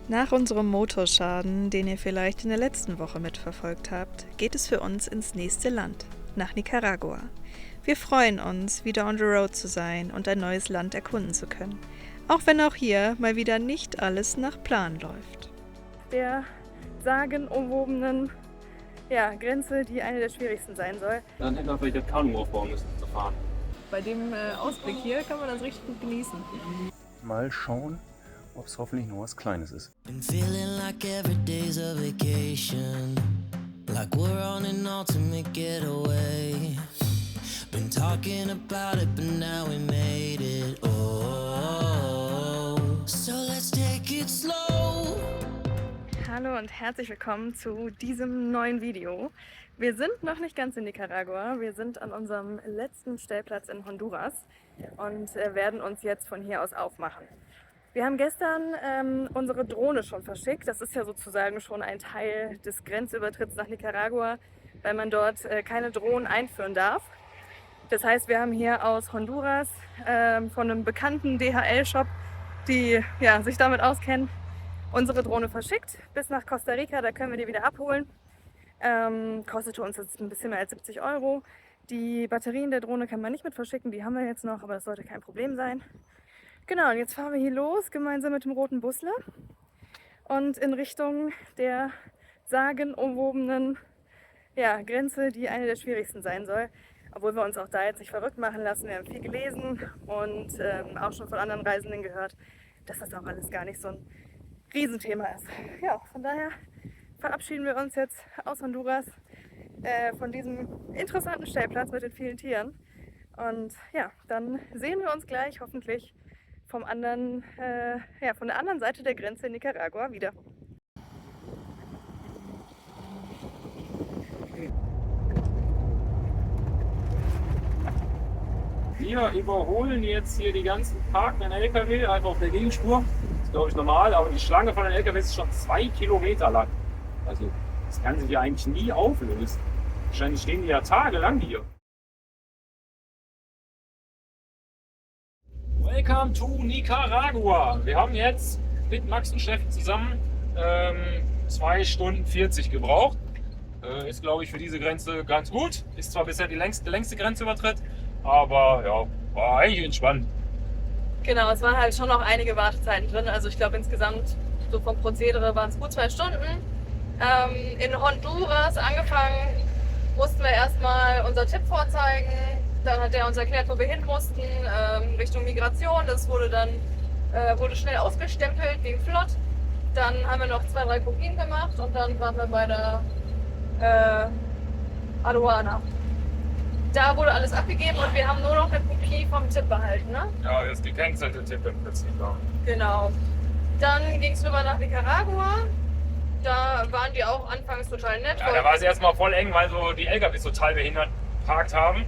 Nach unserem Motorschaden, den ihr vielleicht in der letzten Woche mitverfolgt habt, geht es für uns ins nächste Land, nach Nicaragua. Wir freuen uns, wieder on the road zu sein und ein neues Land erkunden zu können. Auch wenn auch hier mal wieder nicht alles nach Plan läuft. Der sagenumwobenen Grenze, die eine der schwierigsten sein soll. Dann hätten wir vielleicht das Kanu aufbauen müssen, zu fahren. Bei dem Ausblick hier kann man das richtig gut genießen. Mal schauen, ob es hoffentlich nur was Kleines ist. Been feeling like every day's a vacation, like we're on an ultimate getaway. Been talking about it, but now we made it. Oh, so let's take it slow. Hallo und herzlich willkommen zu diesem neuen Video. Wir sind noch nicht ganz in Nicaragua, wir sind an unserem letzten Stellplatz in Honduras und werden uns jetzt von hier aus aufmachen. Wir haben gestern unsere Drohne schon verschickt. Das ist ja sozusagen schon ein Teil des Grenzübertritts nach Nicaragua, weil man dort keine Drohnen einführen darf. Das heißt, wir haben hier aus Honduras von einem bekannten DHL-Shop, die sich damit auskennen, unsere Drohne verschickt bis nach Costa Rica. Da können wir die wieder abholen. Kostete uns jetzt ein bisschen mehr als 70 Euro. Die Batterien der Drohne kann man nicht mit verschicken, die haben wir jetzt noch, aber das sollte kein Problem sein. Genau, und jetzt fahren wir hier los, gemeinsam mit dem roten Busler und in Richtung der sagenumwobenen Grenze, die eine der schwierigsten sein soll. Obwohl wir uns auch da jetzt nicht verrückt machen lassen. Wir haben viel gelesen und auch schon von anderen Reisenden gehört, dass das auch alles gar nicht so ein Riesenthema ist. Ja, von daher verabschieden wir uns jetzt aus Honduras von diesem interessanten Stellplatz mit den vielen Tieren. Und ja, dann sehen wir uns gleich hoffentlich von der anderen Seite der Grenze in Nicaragua wieder. Wir überholen jetzt hier die ganzen parkenden LKW einfach auf der Gegenspur. Das ist, glaube ich, normal, aber die Schlange von den LKWs ist schon 2 Kilometer lang. Also das kann sich ja eigentlich nie auflösen. Wahrscheinlich stehen die ja tagelang hier. Welcome to Nicaragua. Wir haben jetzt mit Max und Steffen zusammen 2 Stunden 40 gebraucht. Ist, glaube ich, für diese Grenze ganz gut. Ist zwar bisher der längste Grenzübertritt, aber ja, war eigentlich entspannt. Genau, es waren halt schon noch einige Wartezeiten drin. Also ich glaube insgesamt so vom Prozedere waren es gut 2 Stunden. In Honduras angefangen mussten wir erstmal unser Tipp vorzeigen. Dann hat er uns erklärt, wo wir hin mussten, Richtung Migration. Das wurde dann schnell ausgestempelt, ging flott. Dann haben wir noch 2, 3 Kopien gemacht und dann waren wir bei der Aduana. Da wurde alles abgegeben und wir haben nur noch eine Kopie vom Tipp behalten, ne? Ja, das ist gekennzeichnete Tipp im Prinzip. Ja. Genau. Dann ging es rüber nach Nicaragua. Da waren die auch anfangs total nett. Ja, da war es erstmal voll eng, weil so die LKWs total behindert geparkt haben.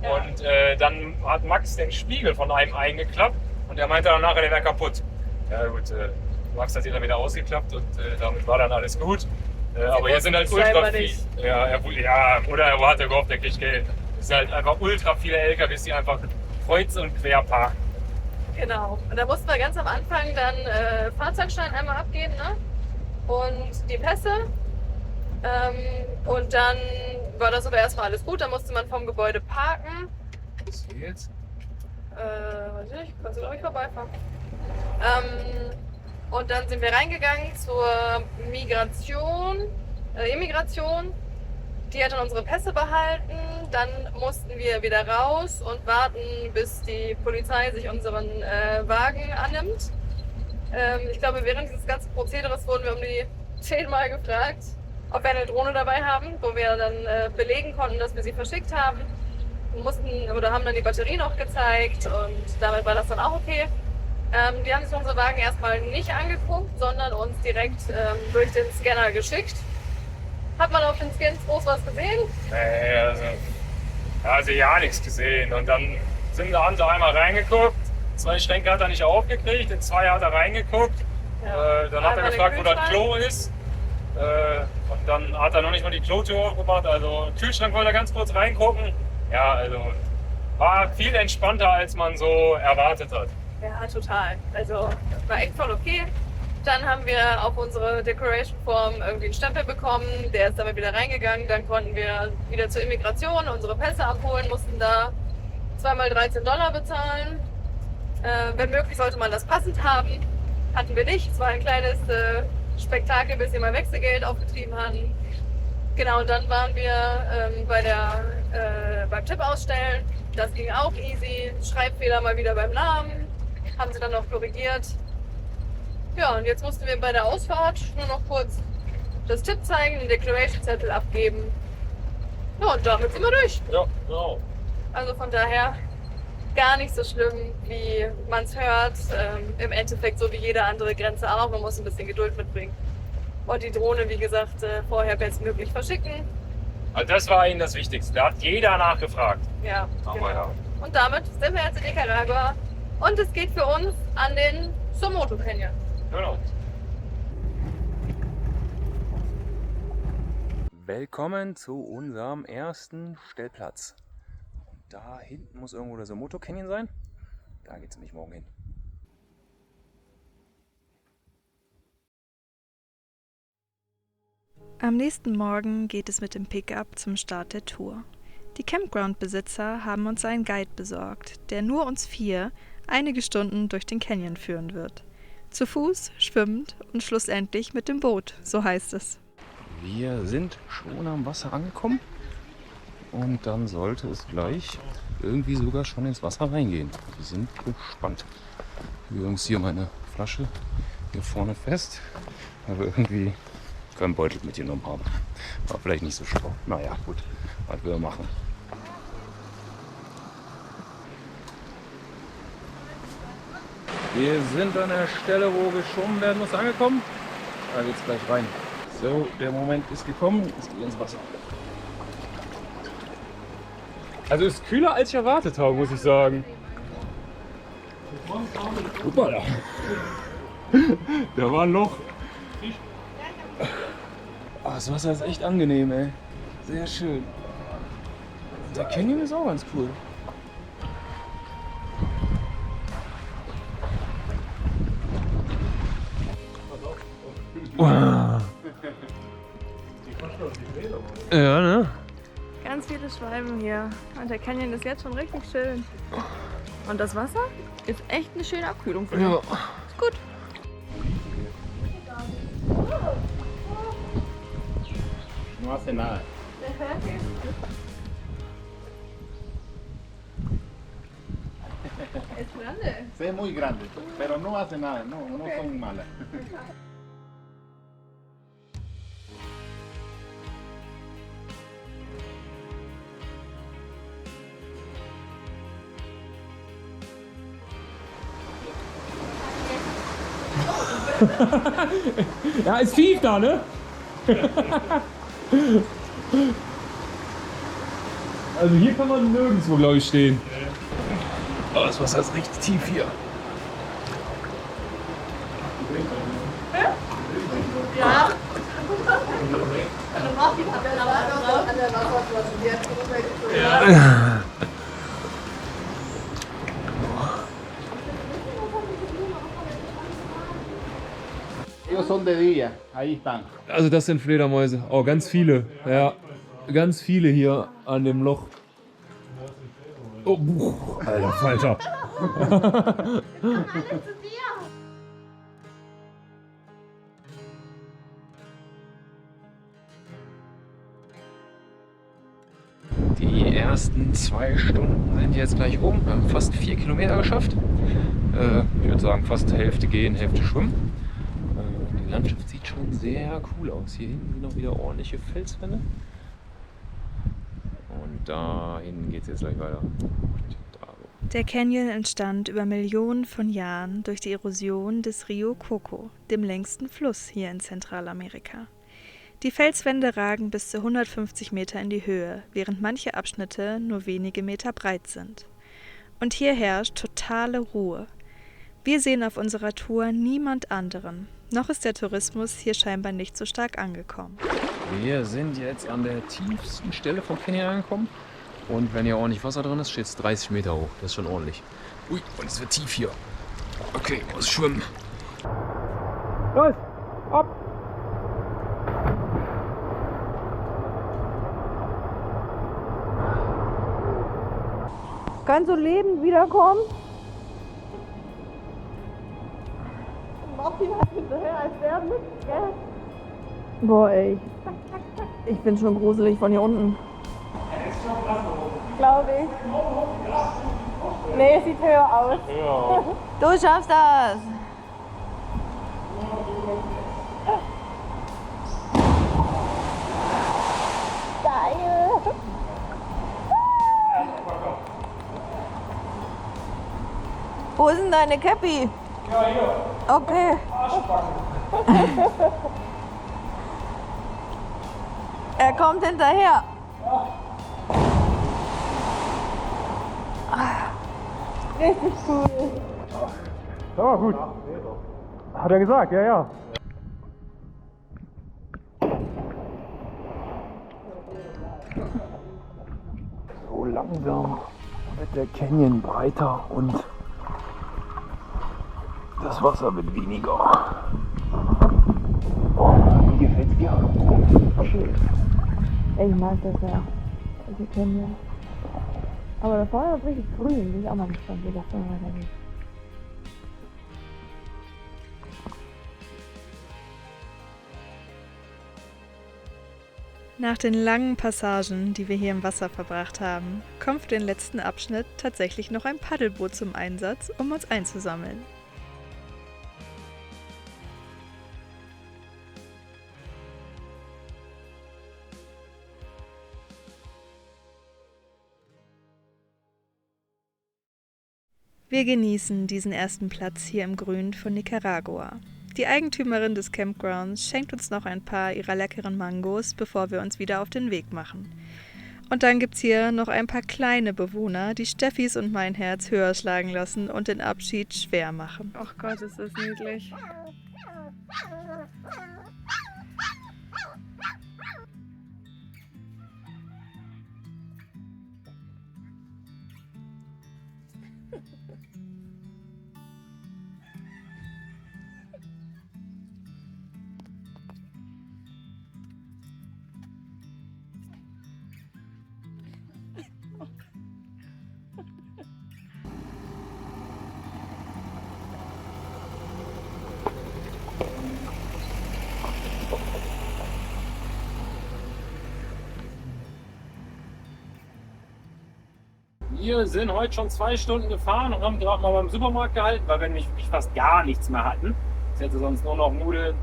Ja. Und dann hat Max den Spiegel von einem eingeklappt und er meinte dann nachher, der wäre kaputt. Ja gut, Max hat ihn dann wieder ausgeklappt und damit war dann alles gut. Aber hier sind halt ultra viel. Oder er hatte gehofft, er kriegt Geld. Es sind halt einfach ultra viele LKWs, die einfach kreuz und quer parken. Genau. Und da mussten wir ganz am Anfang dann Fahrzeugschein einmal abgeben, ne? Und die Pässe. Und dann war das aber erstmal alles gut. Da musste man vom Gebäude parken. Was hier jetzt? Weiß ich nicht, kannst du glaube ich vorbeifahren. Und dann sind wir reingegangen zur Immigration. Die hat dann unsere Pässe behalten. Dann mussten wir wieder raus und warten, bis die Polizei sich unseren Wagen annimmt. Ich glaube, während dieses ganzen Prozederes wurden wir um die 10 Mal gefragt, ob wir eine Drohne dabei haben, wo wir dann belegen konnten, dass wir sie verschickt haben. Haben dann die Batterie noch gezeigt und damit war das dann auch okay. Die haben sich unsere Wagen erstmal nicht angeguckt, sondern uns direkt durch den Scanner geschickt. Hat man auf den Scans groß was gesehen? Nee, also ja, nichts gesehen. Und dann haben sie einmal reingeguckt. 2 Schränke hat er nicht aufgekriegt, in 2 hat er reingeguckt. Ja. Dann hat er gefragt, wo das Klo ist. Und dann hat er noch nicht mal die Klotür aufgemacht. Also im Kühlschrank wollte er ganz kurz reingucken. Ja, also war viel entspannter, als man so erwartet hat. Ja, total. Also war echt voll okay. Dann haben wir auf unsere Decoration Form irgendwie einen Stempel bekommen, der ist aber wieder reingegangen. Dann konnten wir wieder zur Immigration unsere Pässe abholen, mussten da zweimal $13 bezahlen. Wenn möglich sollte man das passend haben. Hatten wir nicht. Es war ein kleines Spektakel, bis wir mal Wechselgeld aufgetrieben hatten. Genau, und dann waren wir beim Chip ausstellen. Das ging auch easy. Schreibfehler mal wieder beim Namen. Haben sie dann noch korrigiert. Ja, und jetzt mussten wir bei der Ausfahrt nur noch kurz das Chip zeigen, den Declaration-Zettel abgeben. Ja, und damit sind wir durch. Ja, genau. Also von daher gar nicht so schlimm, wie man es hört. Im Endeffekt so wie jede andere Grenze auch. Man muss ein bisschen Geduld mitbringen. Und die Drohne, wie gesagt, vorher bestmöglich verschicken. Also das war Ihnen das Wichtigste. Da hat jeder nachgefragt. Ja, Aber genau. ja. Und damit sind wir jetzt in Nicaragua. Und es geht für uns an den Somoto Canyon. Genau. Willkommen zu unserem ersten Stellplatz. Und da hinten muss irgendwo der Somoto Canyon sein. Da geht es nämlich morgen hin. Am nächsten Morgen geht es mit dem Pickup zum Start der Tour. Die Campground-Besitzer haben uns einen Guide besorgt, der nur uns 4 einige Stunden durch den Canyon führen wird. Zu Fuß, schwimmend und schlussendlich mit dem Boot, so heißt es. Wir sind schon am Wasser angekommen und dann sollte es gleich irgendwie sogar schon ins Wasser reingehen. Wir sind gespannt. Übrigens hier meine Flasche hier vorne fest, weil wir irgendwie keinen Beutel mitgenommen haben. War vielleicht nicht so schlau. Naja, gut, was wir machen. Wir sind an der Stelle, wo geschwommen werden muss, angekommen. Da geht's gleich rein. So, der Moment ist gekommen. Es geht ins Wasser. Also ist kühler als ich erwartet habe, muss ich sagen. Hoppala. Da war ein Loch. Oh, das Wasser ist echt angenehm, ey. Sehr schön. Der Canyon ist auch ganz cool. Ja, ne? Ganz viele Schwalben hier. Und der Canyon ist jetzt schon richtig schön. Und das Wasser ist echt eine schöne Abkühlung für mich. Ja. Ist gut. No hace nada. Es grande. Sí, es muy grande, pero no hace nada, no son malas. Ja, ist tief da, ne? Also hier kann man nirgendwo, glaube ich, stehen. Oh, das Wasser ist richtig tief hier. Ja. Ellos son de día, ahí están. Also das sind Fledermäuse. Oh, ganz viele. Ja, ganz viele hier an dem Loch. Oh, Alter Falter. Die ersten 2 Stunden sind jetzt gleich rum. Wir haben fast 4 Kilometer geschafft. Ich würde sagen, fast Hälfte gehen, Hälfte schwimmen. Die Landschaft sieht schon sehr cool aus. Hier hinten sind noch wieder ordentliche Felswände. Und da hinten geht es jetzt gleich weiter. Der Canyon entstand über Millionen von Jahren durch die Erosion des Rio Coco, dem längsten Fluss hier in Zentralamerika. Die Felswände ragen bis zu 150 Meter in die Höhe, während manche Abschnitte nur wenige Meter breit sind. Und hier herrscht totale Ruhe. Wir sehen auf unserer Tour niemand anderen. Noch ist der Tourismus hier scheinbar nicht so stark angekommen. Wir sind jetzt an der tiefsten Stelle vom Canyon angekommen. Und wenn hier ordentlich Wasser drin ist, steht es 30 Meter hoch. Das ist schon ordentlich. Ui, und es wird tief hier. Okay, muss schwimmen. Los, ab! Kannst du lebend wiederkommen? Martin hat hinterher, als wäre nichts, gell? Boah, ey. Ich bin schon gruselig von hier unten. Glaube ich. Nee, es sieht höher aus. Ja. Du schaffst das! Geil! Wo ist denn deine Käppi? Ja, hier. Okay. Er kommt hinterher. Richtig cool. Ja, gut. Hat er gesagt, ja, ja. So langsam wird der Canyon breiter und das Wasser wird weniger. Wie gefällt's dir? Schön. Ich mag das ja. Wir kennen ja. Aber da vorne ist richtig grün. Bin ich auch mal gespannt, wie das dann weitergeht. Nach den langen Passagen, die wir hier im Wasser verbracht haben, kommt für den letzten Abschnitt tatsächlich noch ein Paddelboot zum Einsatz, um uns einzusammeln. Wir genießen diesen ersten Platz hier im Grün von Nicaragua. Die Eigentümerin des Campgrounds schenkt uns noch ein paar ihrer leckeren Mangos, bevor wir uns wieder auf den Weg machen. Und dann gibt's hier noch ein paar kleine Bewohner, die Steffis und mein Herz höher schlagen lassen und den Abschied schwer machen. Ach Gott, ist das niedlich. Wir sind heute schon 2 Stunden gefahren und haben gerade mal beim Supermarkt gehalten, weil wir nämlich wirklich fast gar nichts mehr hatten. Es hätte sonst nur noch Nudeln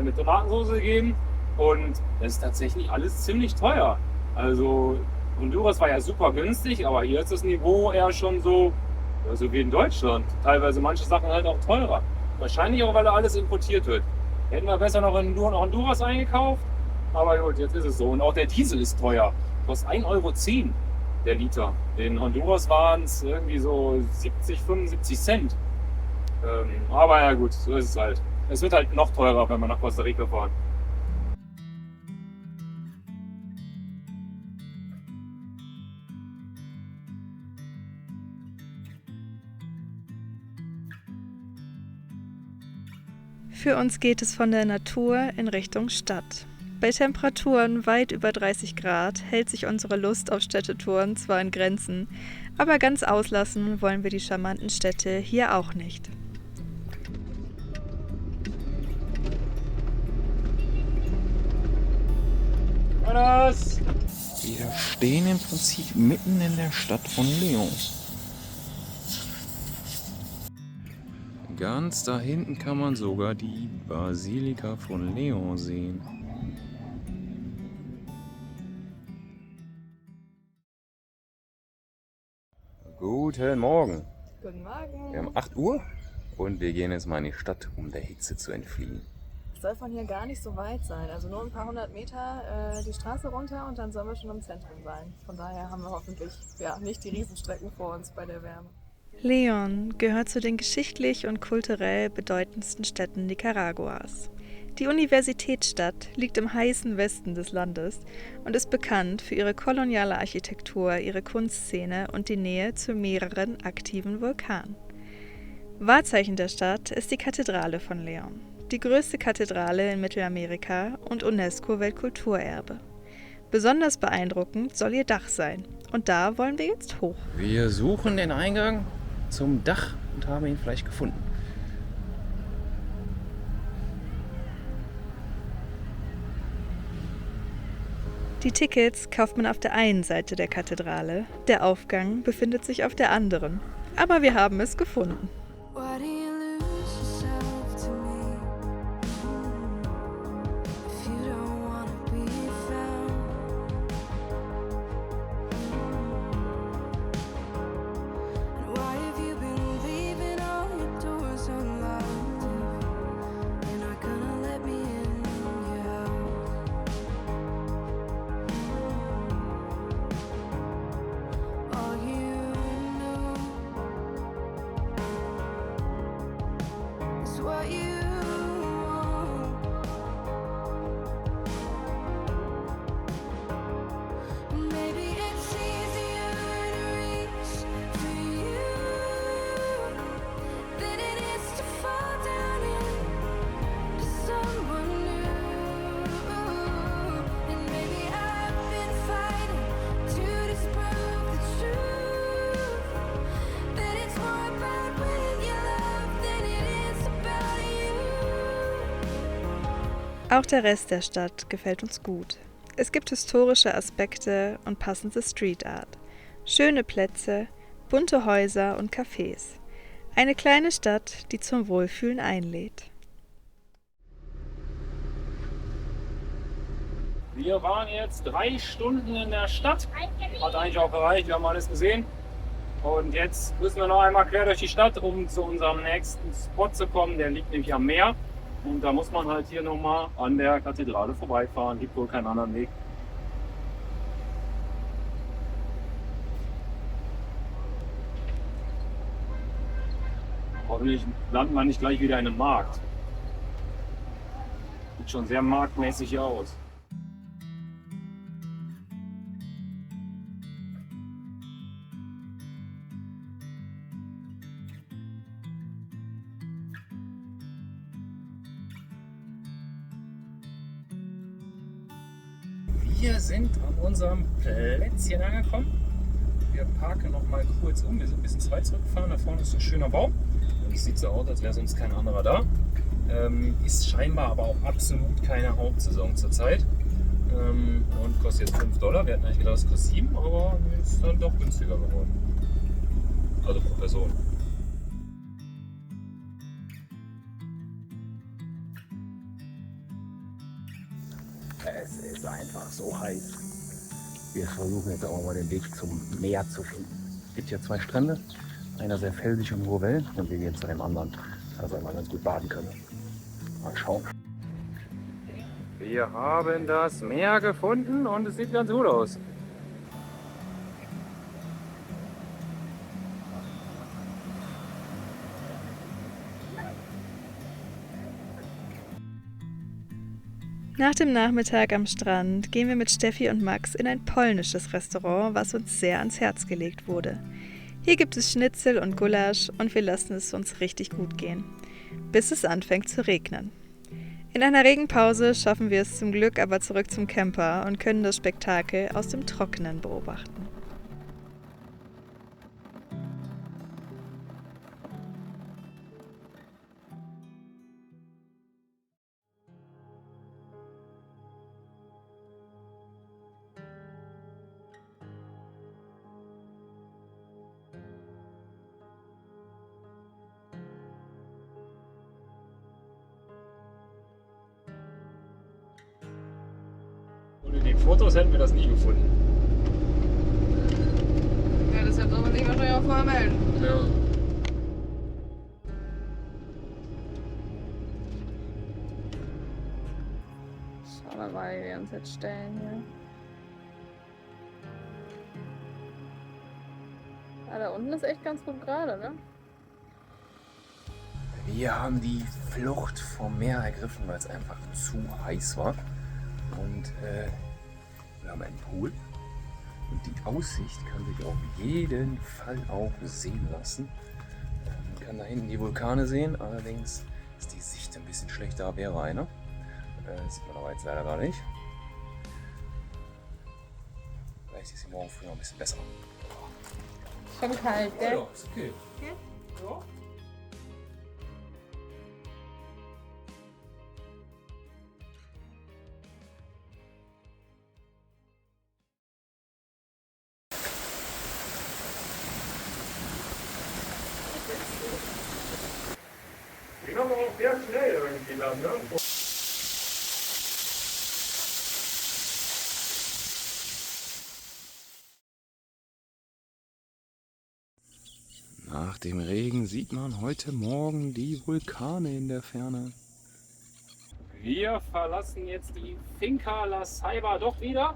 mit Tomatensauce gegeben. Und das ist tatsächlich alles ziemlich teuer. Also Honduras war ja super günstig, aber hier ist das Niveau eher schon so wie in Deutschland. Teilweise manche Sachen halt auch teurer. Wahrscheinlich auch, weil da alles importiert wird. Hätten wir besser noch in Honduras eingekauft. Aber gut, jetzt ist es so. Und auch der Diesel ist teuer. Kostet 1,10 € der Liter. In Honduras waren es irgendwie so 70, 75 Cent. Aber ja gut, so ist es halt. Es wird halt noch teurer, wenn wir nach Costa Rica fahren. Für uns geht es von der Natur in Richtung Stadt. Bei Temperaturen weit über 30 Grad hält sich unsere Lust auf Städtetouren zwar in Grenzen, aber ganz auslassen wollen wir die charmanten Städte hier auch nicht. Wir stehen im Prinzip mitten in der Stadt von León. Ganz da hinten kann man sogar die Basilika von León sehen. Guten Morgen. Guten Morgen. Wir haben 8 Uhr und wir gehen jetzt mal in die Stadt, um der Hitze zu entfliehen. Es soll von hier gar nicht so weit sein. Also nur ein paar 100 Meter die Straße runter und dann sollen wir schon im Zentrum sein. Von daher haben wir hoffentlich nicht die Riesenstrecken vor uns bei der Wärme. León gehört zu den geschichtlich und kulturell bedeutendsten Städten Nicaraguas. Die Universitätsstadt liegt im heißen Westen des Landes und ist bekannt für ihre koloniale Architektur, ihre Kunstszene und die Nähe zu mehreren aktiven Vulkanen. Wahrzeichen der Stadt ist die Kathedrale von León. die größte Kathedrale in Mittelamerika und UNESCO-Weltkulturerbe. Besonders beeindruckend soll ihr Dach sein. Und da wollen wir jetzt hoch. Wir suchen den Eingang zum Dach und haben ihn vielleicht gefunden. Die Tickets kauft man auf der einen Seite der Kathedrale, der Aufgang befindet sich auf der anderen. Aber wir haben es gefunden. Why do you lose yourself to me? If you don't wanna be found. And why have you been leaving all your doors unlocked? You're not gonna let me in your house. All you know is what you want. Maybe it's easier to reach for you than it is to fall down into someone new. And maybe I've been fighting to disprove the truth, that it's more about winning your love than it is about you. Auch der Rest der Stadt gefällt uns gut. Es gibt historische Aspekte und passende Street Art. Schöne Plätze, bunte Häuser und Cafés. Eine kleine Stadt, die zum Wohlfühlen einlädt. Wir waren jetzt 3 Stunden in der Stadt. Hat eigentlich auch gereicht, wir haben alles gesehen. Und jetzt müssen wir noch einmal quer durch die Stadt, um zu unserem nächsten Spot zu kommen. Der liegt nämlich am Meer. Und da muss man halt hier nochmal an der Kathedrale vorbeifahren. Gibt wohl keinen anderen Weg. Hoffentlich landen wir nicht gleich wieder in einem Markt. Sieht schon sehr marktmäßig hier aus. Wir sind an unserem Plätzchen angekommen. Wir parken noch mal kurz um. Wir sind ein bisschen zu weit zurückgefahren. Da vorne ist ein schöner Baum. Und es sieht so aus, als wäre sonst kein anderer da. Ist scheinbar aber auch absolut keine Hauptsaison zurzeit. Und kostet jetzt $5. Wir hatten eigentlich gedacht, es kostet 7, aber ist dann doch günstiger geworden. Also pro Person. Es ist einfach so heiß. Wir versuchen jetzt auch mal den Weg zum Meer zu finden. Es gibt hier 2 Strände. Einer sehr felsig und hohe Wellen. Und wir gehen zu dem anderen, dass wir mal ganz gut baden können. Mal schauen. Wir haben das Meer gefunden und es sieht ganz gut aus. Nach dem Nachmittag am Strand gehen wir mit Steffi und Max in ein polnisches Restaurant, was uns sehr ans Herz gelegt wurde. Hier gibt es Schnitzel und Gulasch und wir lassen es uns richtig gut gehen, bis es anfängt zu regnen. In einer Regenpause schaffen wir es zum Glück aber zurück zum Camper und können das Spektakel aus dem Trockenen beobachten. Ohne die Fotos hätten wir das nie gefunden. Ja, deshalb soll man sich wahrscheinlich auch vorher melden. Ja. Schauen wir mal, wie wir uns jetzt stellen hier. Ah, da unten ist echt ganz gut gerade, ne? Wir haben die Flucht vom Meer ergriffen, weil es einfach zu heiß war. Und wir haben einen Pool. Und die Aussicht kann sich auf jeden Fall auch sehen lassen. Man kann da hinten die Vulkane sehen, allerdings Ist die Sicht ein bisschen schlechter, wäre eine. Sieht man aber jetzt leider gar nicht. Vielleicht ist sie morgen früh noch ein bisschen besser. Schon kalt, gell? Ja, ist okay. Ja. Die kommen auch sehr schnell irgendwie dann, ne? Nach dem Regen sieht man heute Morgen die Vulkane in der Ferne. Wir verlassen jetzt die Finca La Ceiba doch wieder.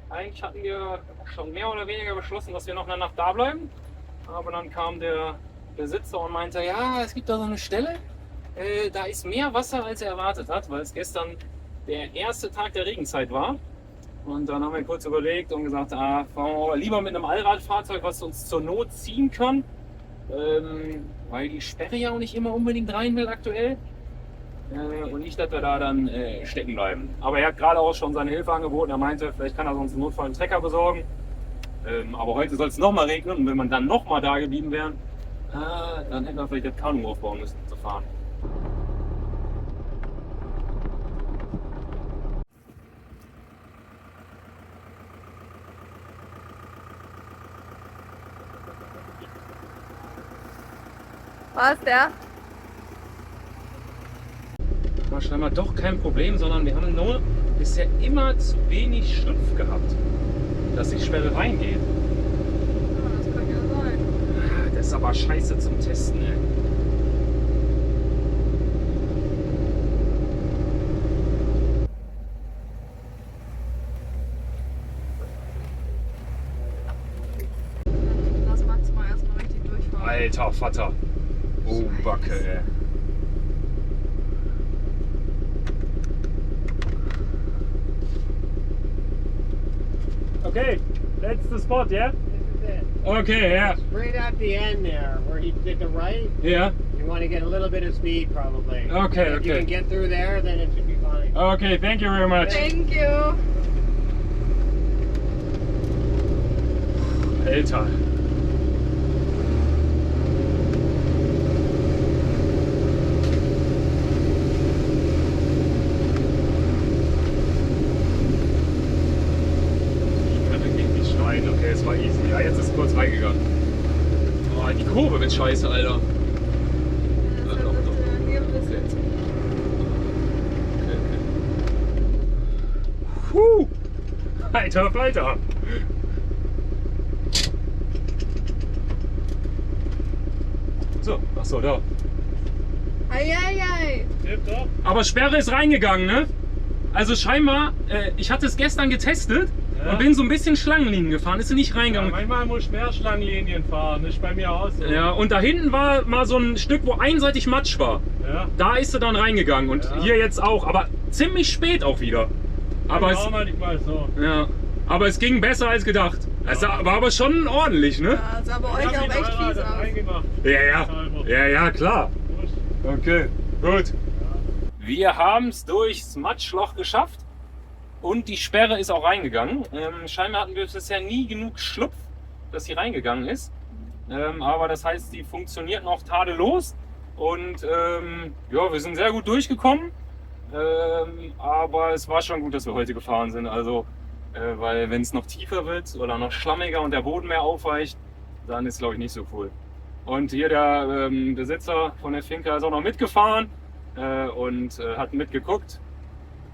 Eigentlich hatten wir schon mehr oder weniger beschlossen, dass wir noch eine Nacht da bleiben. Aber dann kam der Besitzer und meinte, ja, es gibt da so eine Stelle, da ist mehr Wasser, als er erwartet hat, weil es gestern der erste Tag der Regenzeit war. Und dann haben wir kurz überlegt und gesagt, fahren wir lieber mit einem Allradfahrzeug, was uns zur Not ziehen kann. Weil die Sperre ja auch nicht immer unbedingt rein will aktuell. Und nicht, dass wir da dann stecken bleiben. Aber er hat gerade auch schon seine Hilfe angeboten. Er meinte, vielleicht kann er uns einen notfallen Trecker besorgen. Aber heute soll es nochmal regnen und wenn man dann nochmal da geblieben wäre, dann hätten wir vielleicht das Kanu aufbauen müssen, zu fahren. Was, der? War scheinbar doch kein Problem, sondern wir haben nur bisher immer zu wenig Schlupf gehabt, dass die Sperre reingeht. Ja, das kann ja sein. Das ist aber scheiße zum Testen, ey. Lass Max mal erstmal richtig durchfahren. Alter Vater. Oh, Backe, ey. Okay, that's the spot, yeah? This is it. Okay, yeah. Straight at the end there, where he did the right, Yeah. you want to get a little bit of speed probably. Okay, If you okay. can get through there, then it should be fine. Okay, thank you very much. Thank you. Alter. Okay, es war easy. Ja, jetzt ist es kurz reingegangen. Oh, die Kurve wird scheiße, Alter. Das doch, doch. hier ein bisschen zu. Puh! Alter Falter! So, achso, da. Eieiei. Aber Sperre ist reingegangen, ne? Also scheinbar, ich hatte es gestern getestet und bin so ein bisschen Schlangenlinien gefahren, ist sie nicht reingegangen. Manchmal muss ich mehr Schlangenlinien fahren, das ist bei mir auch so. Ja, und da hinten war mal so ein Stück, wo einseitig Matsch war. Ja. Da ist sie dann reingegangen und hier jetzt auch, aber ziemlich spät auch wieder. Aber auch manchmal so. ja, aber es ging besser als gedacht. Es war aber schon ordentlich, ne? Ja, sah bei euch auch echt fies aus. Reingemacht. Ja, klar. Okay, gut. Wir haben es durchs Matschloch geschafft und die Sperre ist auch reingegangen. Scheinbar hatten wir bisher nie genug Schlupf, dass sie reingegangen ist. Aber das heißt, die funktioniert noch tadellos und ja, wir sind sehr gut durchgekommen. Aber es war schon gut, dass wir heute gefahren sind. Also, weil wenn es noch tiefer wird oder noch schlammiger und der Boden mehr aufweicht, dann ist es, glaube ich, nicht so cool. Und hier der Besitzer von der Finca ist auch noch mitgefahren und hat mitgeguckt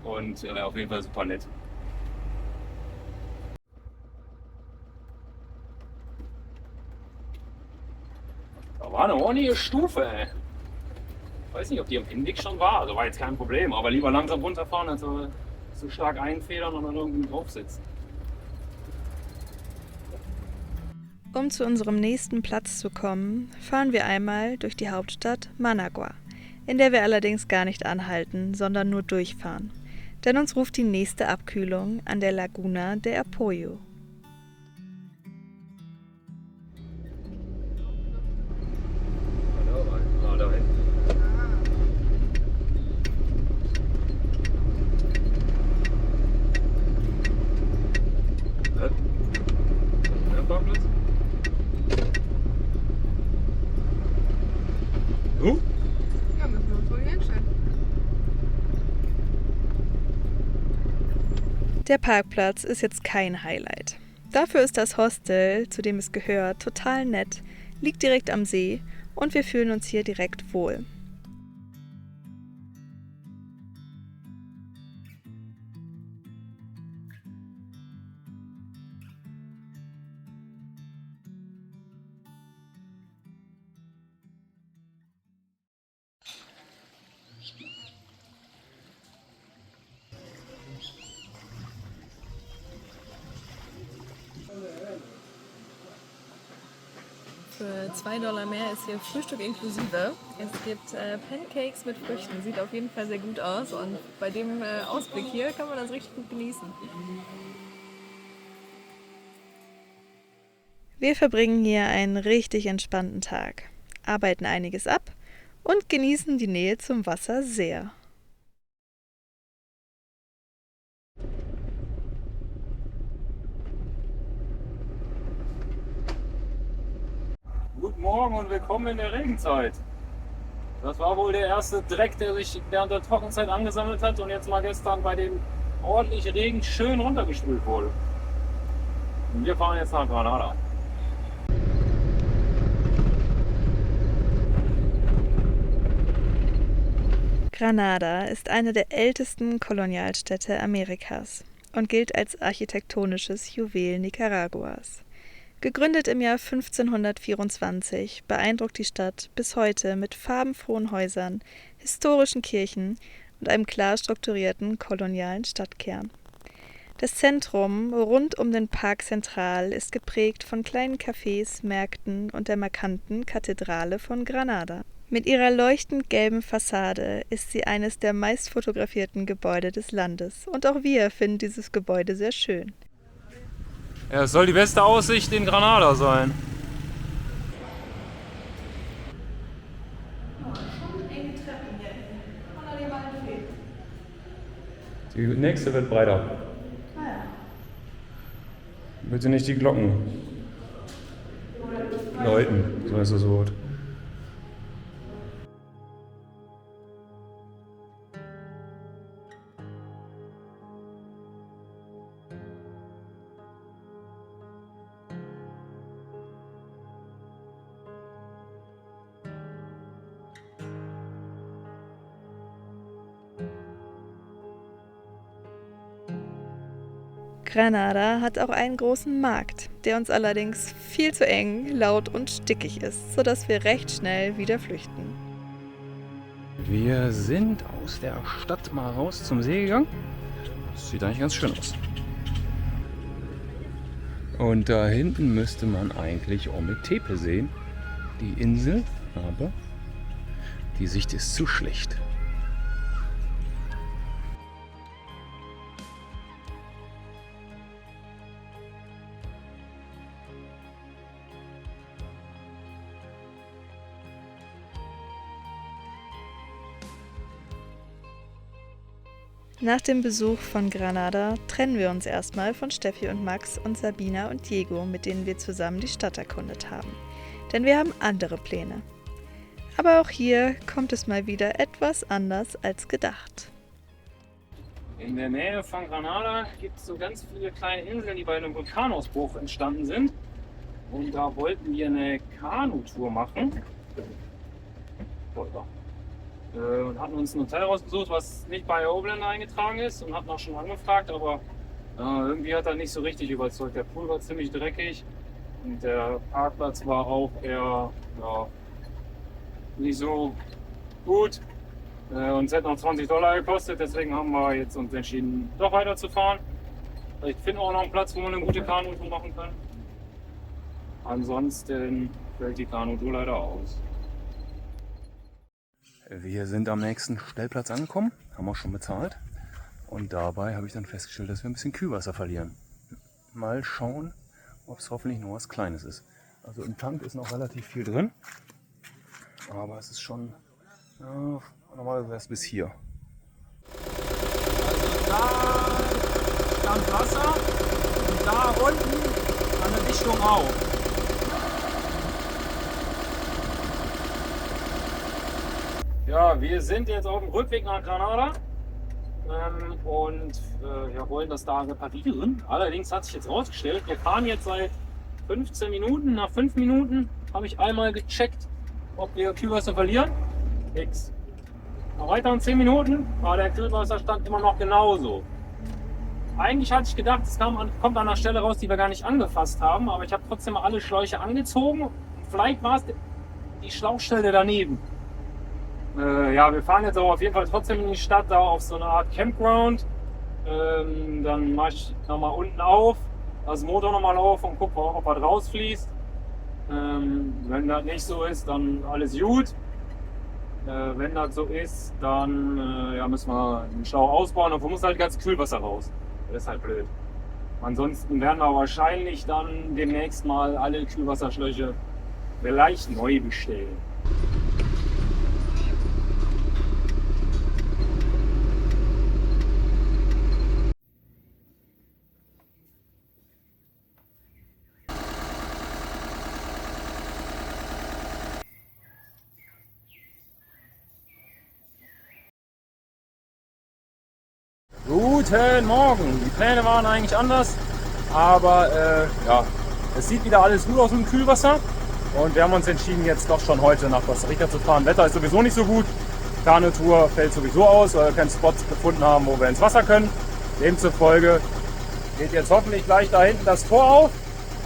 und auf jeden Fall super nett. Da war eine ordentliche Stufe, ey. Ich weiß nicht, ob die am Hinweg schon war, also war jetzt kein Problem, aber lieber langsam runterfahren, als so stark einfedern und dann irgendwie draufsitzen. Um zu unserem nächsten Platz zu kommen, fahren wir einmal durch die Hauptstadt Managua, in der wir allerdings gar nicht anhalten, sondern nur durchfahren. Denn uns ruft die nächste Abkühlung an der Laguna de Apoyo. Da hinten. Der Parkplatz ist jetzt kein Highlight. Dafür ist das Hostel, zu dem es gehört, total nett, liegt direkt am See und wir fühlen uns hier direkt wohl. Für $2 mehr ist hier Frühstück inklusive. Es gibt Pancakes mit Früchten. Sieht auf jeden Fall sehr gut aus und bei dem Ausblick hier kann man das richtig gut genießen. Wir verbringen hier einen richtig entspannten Tag, arbeiten einiges ab und genießen die Nähe zum Wasser sehr. Guten Morgen und willkommen in der Regenzeit. Das war wohl der erste Dreck, der sich während der Trockenzeit angesammelt hat und jetzt mal gestern bei dem ordentlichen Regen schön runtergespült wurde. Und wir fahren jetzt nach Granada. Granada ist eine der ältesten Kolonialstädte Amerikas und gilt als architektonisches Juwel Nicaraguas. Gegründet im Jahr 1524 beeindruckt die Stadt bis heute mit farbenfrohen Häusern, historischen Kirchen und einem klar strukturierten kolonialen Stadtkern. Das Zentrum rund um den Park Central ist geprägt von kleinen Cafés, Märkten und der markanten Kathedrale von Granada. Mit ihrer leuchtend gelben Fassade ist sie eines der meist fotografierten Gebäude des Landes und auch wir finden dieses Gebäude sehr schön. Ja, es soll die beste Aussicht in Granada sein. Die nächste wird breiter. Bitte nicht die Glocken läuten, so heißt das Wort. Granada hat auch einen großen Markt, der uns allerdings viel zu eng, laut und stickig ist, sodass wir recht schnell wieder flüchten. Wir sind aus der Stadt mal raus zum See gegangen. Das sieht eigentlich ganz schön aus. Und da hinten müsste man eigentlich Ometepe sehen, die Insel, aber die Sicht ist zu schlecht. Nach dem Besuch von Granada trennen wir uns erstmal von Steffi und Max und Sabina und Diego, mit denen wir zusammen die Stadt erkundet haben. Denn wir haben andere Pläne. Aber auch hier kommt es mal wieder etwas anders als gedacht. In der Nähe von Granada gibt es so ganz viele kleine Inseln, die bei einem Vulkanausbruch entstanden sind. Und da wollten wir eine Kanutour machen. Und hatten uns ein Hotel rausgesucht, was nicht bei Overland eingetragen ist und hatten auch schon angefragt, aber irgendwie hat er nicht so richtig überzeugt. Der Pool war ziemlich dreckig und der Parkplatz war auch eher nicht so gut. Uns hätte noch $20 gekostet, deswegen haben wir jetzt uns entschieden, doch weiterzufahren. Ich finde auch noch einen Platz, wo man eine gute Kanutour machen kann. Ansonsten fällt die Kanutour leider aus. Wir sind am nächsten Stellplatz angekommen, haben auch schon bezahlt. Und dabei habe ich dann festgestellt, dass wir ein bisschen Kühlwasser verlieren. Mal schauen, ob es hoffentlich nur was Kleines ist. Also im Tank ist noch relativ viel drin. Aber es ist schon, normalerweise wäre es bis hier. Also da stand Wasser und da unten an der Dichtung auch. Ja, wir sind jetzt auf dem Rückweg nach Granada. und wollen das da reparieren. Allerdings hat sich jetzt rausgestellt, wir fahren jetzt seit 15 Minuten. Nach 5 Minuten habe ich einmal gecheckt, ob wir Kühlwasser verlieren. Nix. Nach weiteren 10 Minuten war der Kühlwasserstand immer noch genauso. Eigentlich hatte ich gedacht, es kommt an einer Stelle raus, die wir gar nicht angefasst haben, aber ich habe trotzdem alle Schläuche angezogen. Vielleicht war es die Schlauchstelle daneben. Wir fahren jetzt aber auf jeden Fall trotzdem in die Stadt, da auf so eine Art Campground. Dann mache ich nochmal unten auf, lasse den Motor nochmal auf und gucke, ob was rausfließt. Wenn das nicht so ist, dann alles gut. Wenn das so ist, dann müssen wir den Schlauch ausbauen, und muss halt ganz Kühlwasser raus. Das ist halt blöd. Ansonsten werden wir wahrscheinlich dann demnächst mal alle Kühlwasserschläuche vielleicht neu bestellen. Guten Morgen! Die Pläne waren eigentlich anders, aber es sieht wieder alles gut aus mit dem Kühlwasser und wir haben uns entschieden, jetzt doch schon heute nach Costa Rica zu fahren. Wetter ist sowieso nicht so gut, Kanutour fällt sowieso aus, weil wir keinen Spot gefunden haben, wo wir ins Wasser können. Demzufolge geht jetzt hoffentlich gleich da hinten das Tor auf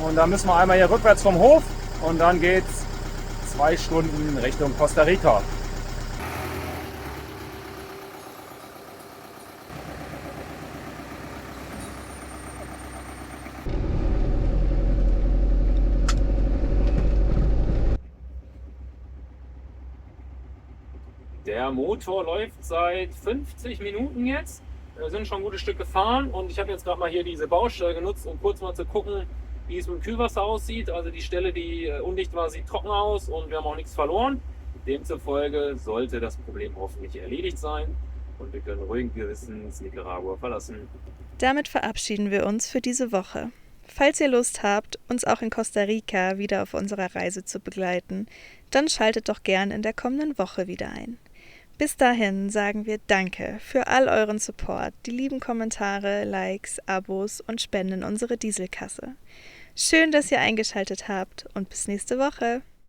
und dann müssen wir einmal hier rückwärts vom Hof und dann geht's 2 Stunden Richtung Costa Rica. Der Motor läuft seit 50 Minuten jetzt. Wir sind schon ein gutes Stück gefahren und ich habe jetzt gerade mal hier diese Baustelle genutzt, um kurz mal zu gucken, wie es mit dem Kühlwasser aussieht. Also die Stelle, die undicht war, sieht trocken aus und wir haben auch nichts verloren. Demzufolge sollte das Problem hoffentlich erledigt sein und wir können ruhigen Gewissens Nicaragua verlassen. Damit verabschieden wir uns für diese Woche. Falls ihr Lust habt, uns auch in Costa Rica wieder auf unserer Reise zu begleiten, dann schaltet doch gern in der kommenden Woche wieder ein. Bis dahin sagen wir Danke für all euren Support, die lieben Kommentare, Likes, Abos und Spenden in unsere Dieselkasse. Schön, dass ihr eingeschaltet habt und bis nächste Woche.